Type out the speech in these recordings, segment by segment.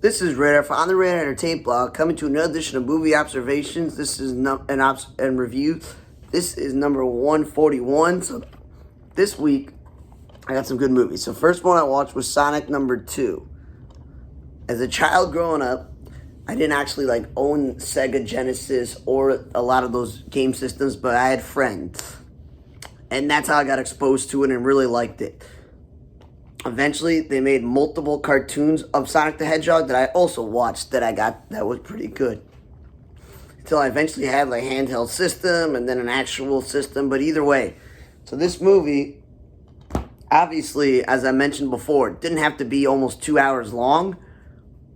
This is Radar on the Radar Entertainment blog, coming to another edition of Movie Observations. This is and review. This is number 141. So this week, I got some good movies. So first one I watched was Sonic number 2. As a child growing up, I didn't actually own Sega Genesis or a lot of those game systems, but I had friends. And that's how I got exposed to it and really liked it. Eventually, they made multiple cartoons of Sonic the Hedgehog that I also watched that was pretty good. Until I eventually had a handheld system and then an actual system, but either way. So this movie, obviously, as I mentioned before, it didn't have to be almost 2 hours long,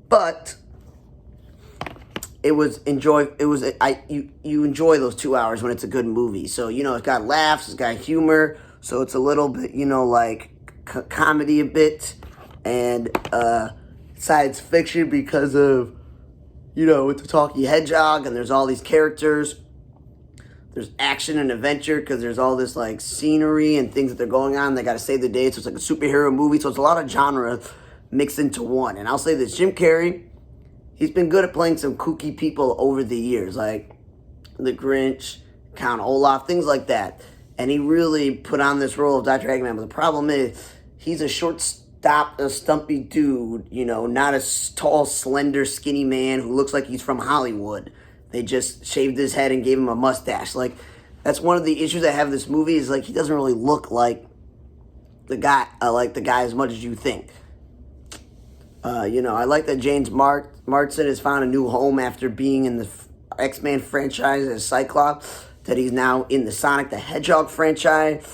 but you enjoy those 2 hours when it's a good movie. So, it's got laughs, it's got humor, so it's a little bit, comedy a bit, and science fiction because of, it's a talking hedgehog, and there's all these characters. There's action and adventure because there's all this scenery and things that they're going on. They got to save the day, so it's like a superhero movie. So it's a lot of genre mixed into one. And I'll say this, Jim Carrey, he's been good at playing some kooky people over the years, like The Grinch, Count Olaf, things like that. And he really put on this role of Dr. Eggman. But the problem is, he's a stumpy dude, not a tall, slender, skinny man who looks like he's from Hollywood. They just shaved his head and gave him a mustache. That's one of the issues I have with this movie is, he doesn't really look like the guy as much as you think. I like that James Marsden has found a new home after being in the X-Men franchise as Cyclops, that he's now in the Sonic the Hedgehog franchise.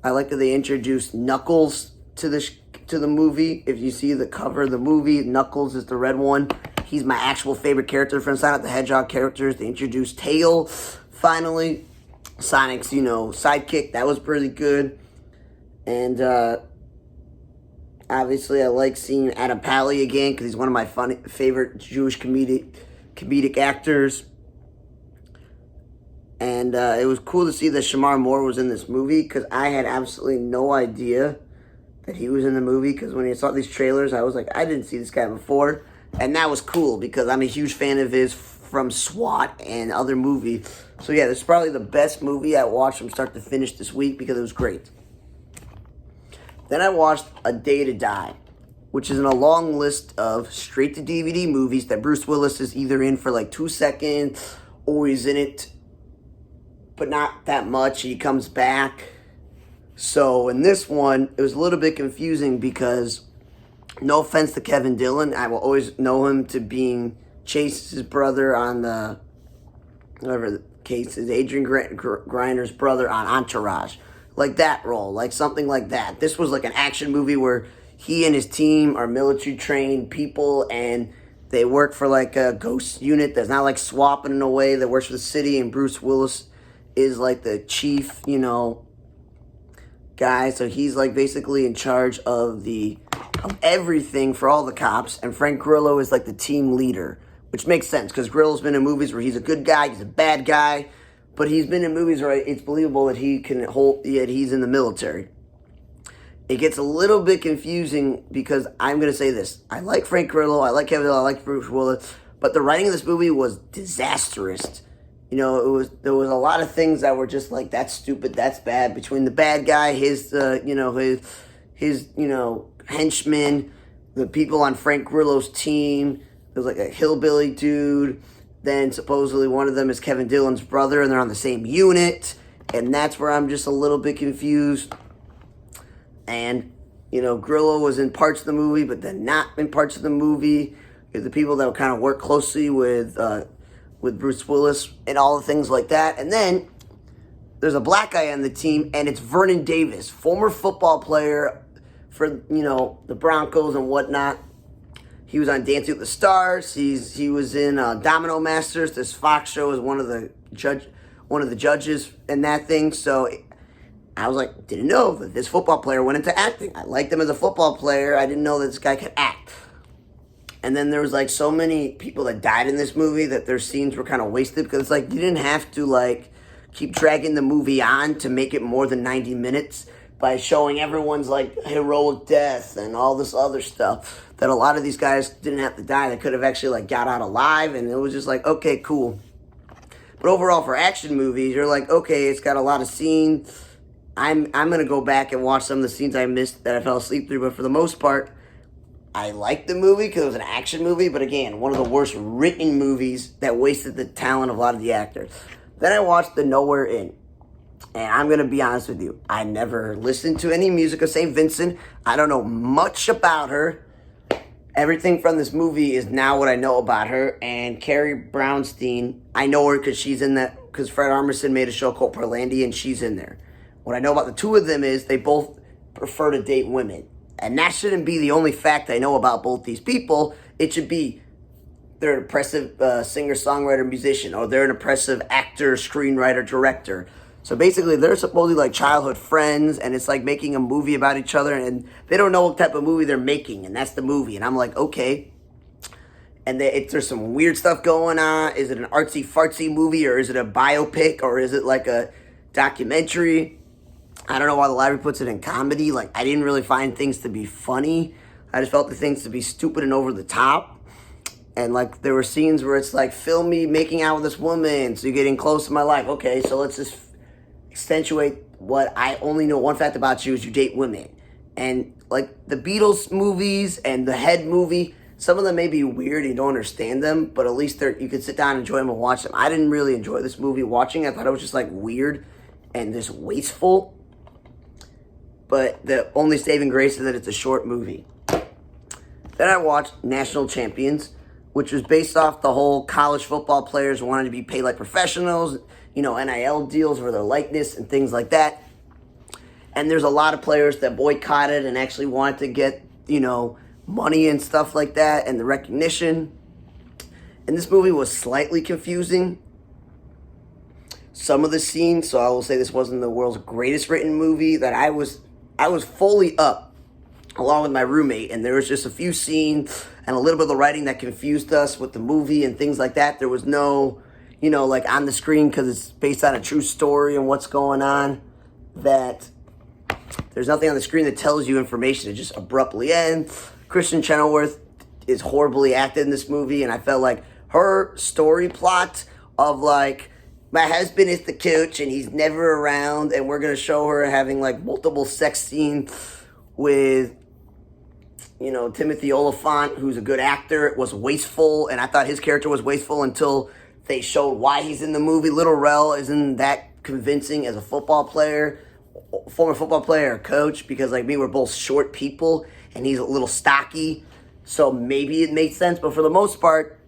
I like that they introduced Knuckles to the movie. If you see the cover of the movie, Knuckles is the red one. He's my actual favorite character from Sonic the Hedgehog characters. They introduced Tail, finally. Sonic's, sidekick. That was pretty good. And, obviously, I like seeing Adam Pally again because he's one of my favorite Jewish comedic actors. And it was cool to see that Shamar Moore was in this movie because I had absolutely no idea that he was in the movie, because when I saw these trailers, I was like, I didn't see this guy before. And that was cool because I'm a huge fan of his from SWAT and other movies. So yeah, this is probably the best movie I watched from start to finish this week because it was great. Then I watched A Day to Die, which is in a long list of straight-to-DVD movies that Bruce Willis is either in for 2 seconds or he's in it, but not that much. He comes back. So in this one, it was a little bit confusing because, no offense to Kevin Dillon, I will always know him to being Chase's brother on whatever the case is, Adrian Griner's brother on Entourage. That role, something like that. This was an action movie where he and his team are military-trained people, and they work for a ghost unit that's not swapping in a way that works for the city, and Bruce Willis is the chief, guy. So he's basically in charge of everything for all the cops, and Frank Grillo is the team leader, which makes sense because Grillo's been in movies where he's a good guy, he's a bad guy, but he's been in movies where it's believable that he's in the military. It gets a little bit confusing because I'm going to say this. I like Frank Grillo, I like Kevin Dillon, I like Bruce Willis, but the writing of this movie was disastrous. There was a lot of things that were just that's stupid, that's bad. Between the bad guy, his henchmen, the people on Frank Grillo's team. There's a hillbilly dude. Then supposedly one of them is Kevin Dillon's brother, and they're on the same unit. And that's where I'm just a little bit confused. And, Grillo was in parts of the movie, but then not in parts of the movie. The people that would kind of work closely with Bruce Willis and all the things like that. And then there's a black guy on the team, and it's Vernon Davis, former football player for, the Broncos and whatnot. He was on Dancing with the Stars. He was in Domino Masters. This Fox show is one of the judges in that thing. So I was didn't know that this football player went into acting. I liked him as a football player. I didn't know that this guy could act. And then there was so many people that died in this movie that their scenes were kind of wasted because you didn't have to keep dragging the movie on to make it more than 90 minutes by showing everyone's heroic death and all this other stuff. that a lot of these guys didn't have to die. They could have actually like got out alive, and it was just like, okay, cool. But overall, for action movies, you're like, okay, it's got a lot of scenes. I'm gonna go back and watch some of the scenes I missed that I fell asleep through. But for the most part, I liked the movie because it was an action movie. But again, one of the worst written movies that wasted the talent of a lot of the actors. Then I watched The Nowhere Inn. And I'm going to be honest with you. I never listened to any music of St. Vincent. I don't know much about her. Everything from this movie is now what I know about her. And Carrie Brownstein, I know her because she's in that, because Fred Armisen made a show called Portlandia, and she's in there. What I know about the two of them is they both prefer to date women. And that shouldn't be the only fact I know about both these people. It should be they're an impressive singer, songwriter, musician, or they're an impressive actor, screenwriter, director. So basically, they're supposedly like childhood friends, and it's like making a movie about each other, and they don't know what type of movie they're making, and that's the movie. And I'm like, okay. And there's some weird stuff going on. Is it an artsy-fartsy movie, or is it a biopic, or is it like a documentary? I don't know why the library puts it in comedy. Like, I didn't really find things to be funny. I just felt the things to be stupid and over the top. And, like, there were scenes where it's like, film me making out with this woman, so you're getting close to my life. Okay, so let's just accentuate what I only know one fact about you is you date women. And like the Beatles movies and the Head movie, some of them may be weird and you don't understand them, but at least you can sit down and enjoy them and watch them. I didn't really enjoy this movie watching. I thought it was just like weird and just wasteful. But the only saving grace is that it's a short movie. Then I watched National Champions, which was based off the whole college football players wanting to be paid like professionals, NIL deals for their likeness and things like that. And there's a lot of players that boycotted and actually wanted to get, money and stuff like that and the recognition. And this movie was slightly confusing. Some of the scenes, so I will say this wasn't the world's greatest written movie, that I was fully up along with my roommate, and there was just a few scenes and a little bit of the writing that confused us with the movie and things like that. There was no like on the screen, because it's based on a true story and what's going on, that there's nothing on the screen that tells you information. It just abruptly ends. Kristen Chenoweth is horribly acted in this movie, and I felt like her story plot of like, my husband is the coach and he's never around, and we're going to show her having like multiple sex scenes with, Timothy Olyphant, who's a good actor. It was wasteful, and I thought his character was wasteful until they showed why he's in the movie. Lil Rel isn't that convincing as a football player, former football player or coach, because like me, we're both short people, and he's a little stocky, so maybe it makes sense. But for the most part,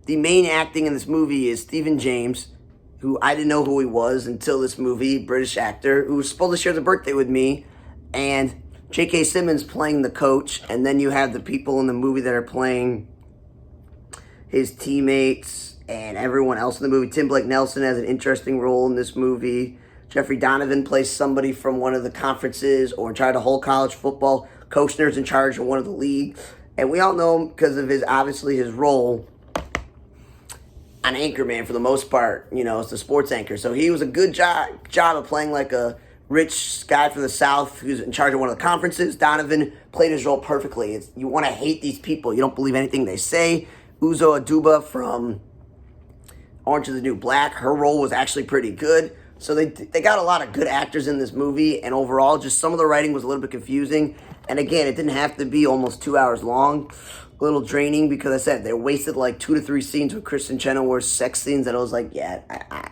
the main acting in this movie is Stephen James, who I didn't know who he was until this movie, British actor, who was supposed to share the birthday with me, and J.K. Simmons playing the coach, and then you have the people in the movie that are playing his teammates and everyone else in the movie. Tim Blake Nelson has an interesting role in this movie. Jeffrey Donovan plays somebody from one of the conferences or in charge of whole college football. Koshner's in charge of one of the leagues. And we all know him because of his role on Anchorman for the most part. It's the sports anchor. So he was a good job of playing like a rich guy from the South who's in charge of one of the conferences. Donovan played his role perfectly. You want to hate these people. You don't believe anything they say. Uzo Aduba from Orange is the New Black, her role was actually pretty good. So they got a lot of good actors in this movie, and overall, just some of the writing was a little bit confusing. And again, it didn't have to be almost 2 hours long. A little draining, because I said they wasted like 2 to 3 scenes with Kristen Chenoweth's sex scenes that I was like, yeah,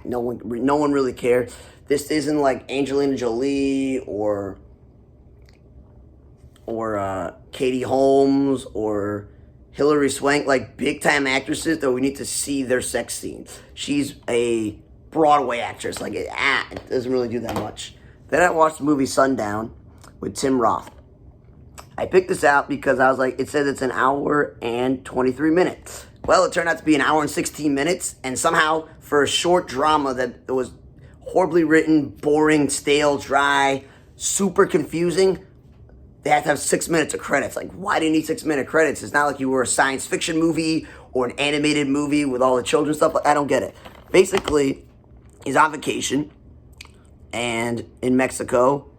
no one really cared. This isn't like Angelina Jolie or Katie Holmes or Hilary Swank, like big-time actresses that we need to see their sex scenes. She's a Broadway actress. Like, it doesn't really do that much. Then I watched the movie Sundown with Tim Roth. I picked this out because I was like, it says it's an hour and 23 minutes. Well, it turned out to be an hour and 16 minutes, and somehow for a short drama that was horribly written, boring, stale, dry, super confusing, they had to have 6 minutes of credits. Like, why do you need 6 minute credits? It's not like you were a science fiction movie or an animated movie with all the children's stuff. I don't get it. Basically, he's on vacation and in Mexico,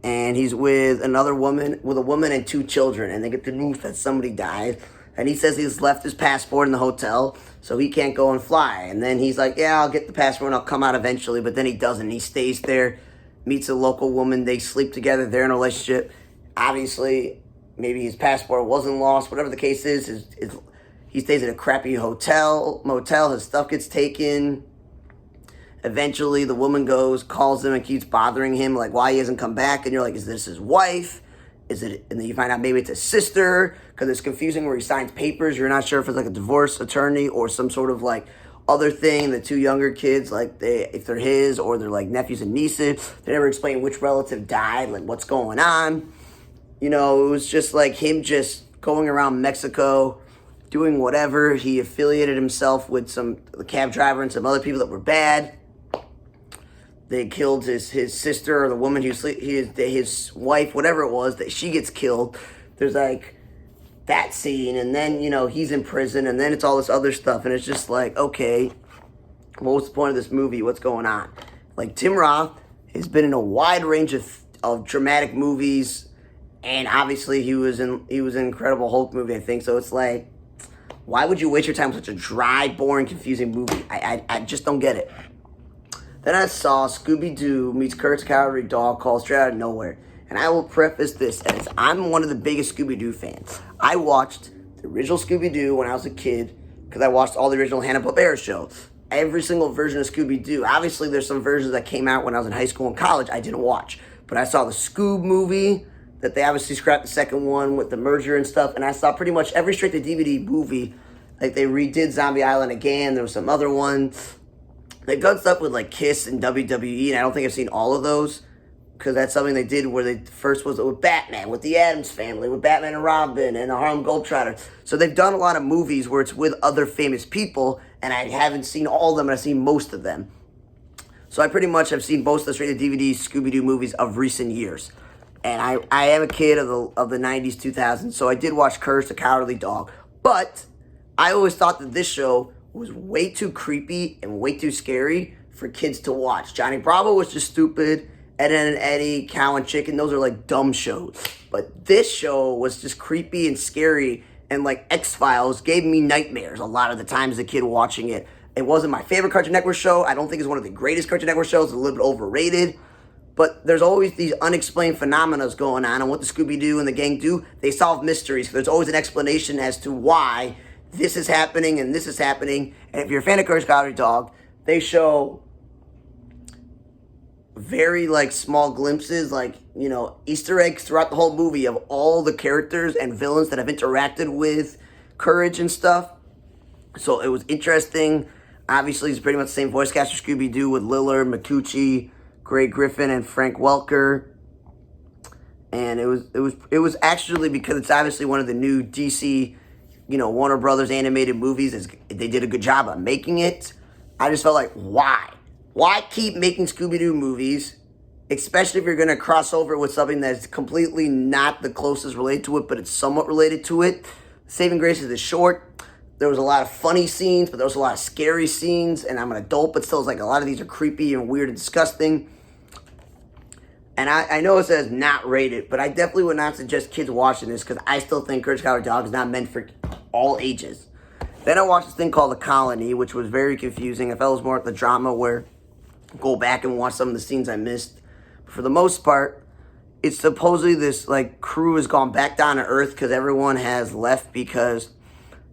and he's with another woman, with a woman and two children, and they get the news that somebody died, and he says he's left his passport in the hotel, so he can't go and fly. And then he's like, yeah, I'll get the passport and I'll come out eventually, but then he doesn't. He stays there, meets a local woman, they sleep together, they're in a relationship. Obviously, maybe his passport wasn't lost, whatever the case is he stays at a crappy motel, his stuff gets taken. Eventually, the woman calls him and keeps bothering him, like why he hasn't come back, and you're like, is this his wife? And then you find out maybe it's his sister, because it's confusing where he signs papers. You're not sure if it's like a divorce attorney or some sort of like other thing. The two younger kids, like if they're his or they're like nephews and nieces. They never explain which relative died, like what's going on. It was just like him just going around Mexico, doing whatever. He affiliated himself with the cab driver and some other people that were bad. They killed his sister, or the woman his wife, whatever it was, that she gets killed. There's like that scene, and then he's in prison, and then it's all this other stuff, and it's just like, okay, what was the point of this movie? What's going on? Like, Tim Roth has been in a wide range of dramatic movies, and obviously he was in Incredible Hulk movie, I think. So it's like, why would you waste your time on such a dry, boring, confusing movie? I just don't get it. Then I saw Scooby-Doo meets Courage the Cowardly Dog called Straight Out of Nowhere. And I will preface this as I'm one of the biggest Scooby-Doo fans. I watched the original Scooby-Doo when I was a kid because I watched all the original Hanna-Barbera shows. Every single version of Scooby-Doo. Obviously, there's some versions that came out when I was in high school and college I didn't watch. But I saw the Scoob movie that they obviously scrapped the second one with the merger and stuff. And I saw pretty much every straight-to-DVD movie. Like, they redid Zombie Island again. There was some other ones. They've done stuff with like Kiss and WWE, and I don't think I've seen all of those, because that's something they did where they first was with Batman, with the Addams Family, with Batman and Robin, and the Harlem Globetrotters. So they've done a lot of movies where it's with other famous people, and I haven't seen all of them, and I've seen most of them. So I pretty much have seen most of the straight-to-DVD Scooby-Doo movies of recent years. And I am a kid of the 90s, 2000s, so I did watch Courage the Cowardly Dog. But I always thought that this show was way too creepy and way too scary for kids to watch. Johnny Bravo was just stupid. Ed, Edd and Eddy, Cow and Chicken, those are like dumb shows. But this show was just creepy and scary, and like X-Files gave me nightmares a lot of the times as a kid watching it. It wasn't my favorite Cartoon Network show. I don't think it's one of the greatest Cartoon Network shows. It's a little bit overrated. But there's always these unexplained phenomena going on, and what the Scooby-Doo and the gang do, they solve mysteries. There's always an explanation as to why this is happening and this is happening. And if you're a fan of Courage the Cowardly Dog, they show very like small glimpses, like, Easter eggs throughout the whole movie of all the characters and villains that have interacted with Courage and stuff. So it was interesting. Obviously, it's pretty much the same voice cast for Scooby-Doo with Lillard, McCucci, Greg Griffin, and Frank Welker. And it was actually, because it's obviously one of the new DC, Warner Brothers animated movies. They did a good job of making it. I just felt like, why? Why keep making Scooby-Doo movies, especially if you're going to cross over with something that's completely not the closest related to it, but it's somewhat related to it? Saving Grace is short. There was a lot of funny scenes, but there was a lot of scary scenes, and I'm an adult, but still, it's like a lot of these are creepy and weird and disgusting. And I know it says not rated, but I definitely would not suggest kids watching this, because I still think Courage the Cowardly Dog is not meant for all ages. Then I watched this thing called The Colony, which was very confusing. I felt it was more like the drama where go back and watch some of the scenes I missed. But for the most part, it's supposedly this like crew has gone back down to Earth because everyone has left because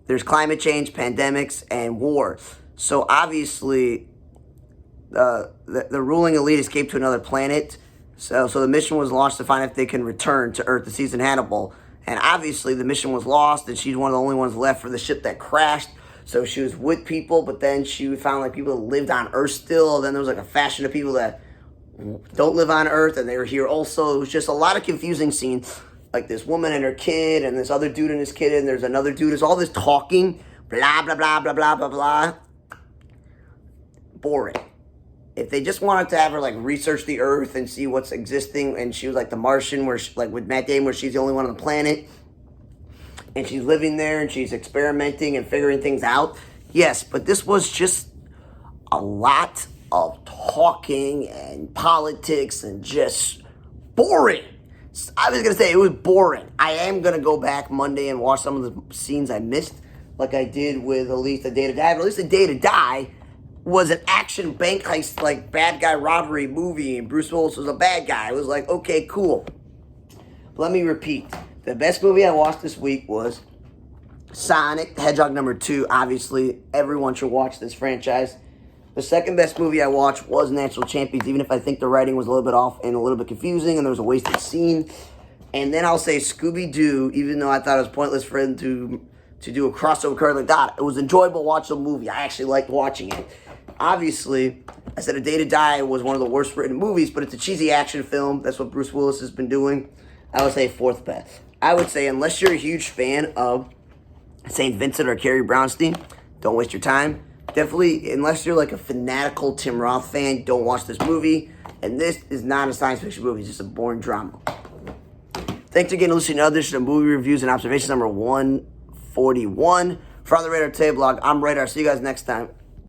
there's climate change, pandemics, and war. So obviously, the ruling elite escaped to another planet. So the mission was launched to find if they can return to Earth to seize Hannibal. And obviously the mission was lost, and she's one of the only ones left for the ship that crashed. So she was with people, but then she found like people that lived on Earth still. Then there was like a faction of people that don't live on Earth, and they were here also. It was just a lot of confusing scenes. Like this woman and her kid, and this other dude and his kid, and there's another dude. There's all this talking, blah, blah, blah, blah, blah, blah, blah. Boring. If they just wanted to have her like research the Earth and see what's existing, and she was like the Martian, where she, like with Matt Damon, where she's the only one on the planet, and she's living there and she's experimenting and figuring things out. Yes, but this was just a lot of talking and politics and just boring. I was going to say it was boring. I am going to go back Monday and watch some of the scenes I missed, like I did with At Least a Day to Die. But At Least a Day to Die was an action bank heist, like bad guy robbery movie, and Bruce Willis was a bad guy. It was like, okay, cool. Let me repeat. The best movie I watched this week was Sonic the Hedgehog #2. Obviously, everyone should watch this franchise. The second best movie I watched was Natural Champions, even if I think the writing was a little bit off and a little bit confusing and there was a wasted scene. And then I'll say Scooby-Doo, even though I thought it was pointless for him to do a crossover card like that. It was enjoyable to watch the movie. I actually liked watching it. Obviously, I said A Day to Die was one of the worst written movies, but it's a cheesy action film. That's what Bruce Willis has been doing. I would say fourth best. I would say unless you're a huge fan of St. Vincent or Carrie Brownstein, don't waste your time. Definitely, unless you're like a fanatical Tim Roth fan, don't watch this movie. And this is not a science fiction movie. It's just a boring drama. Thanks again for listening to others, movie reviews and observations number 141. For the Radar Today blog, I'm Radar. See you guys next time.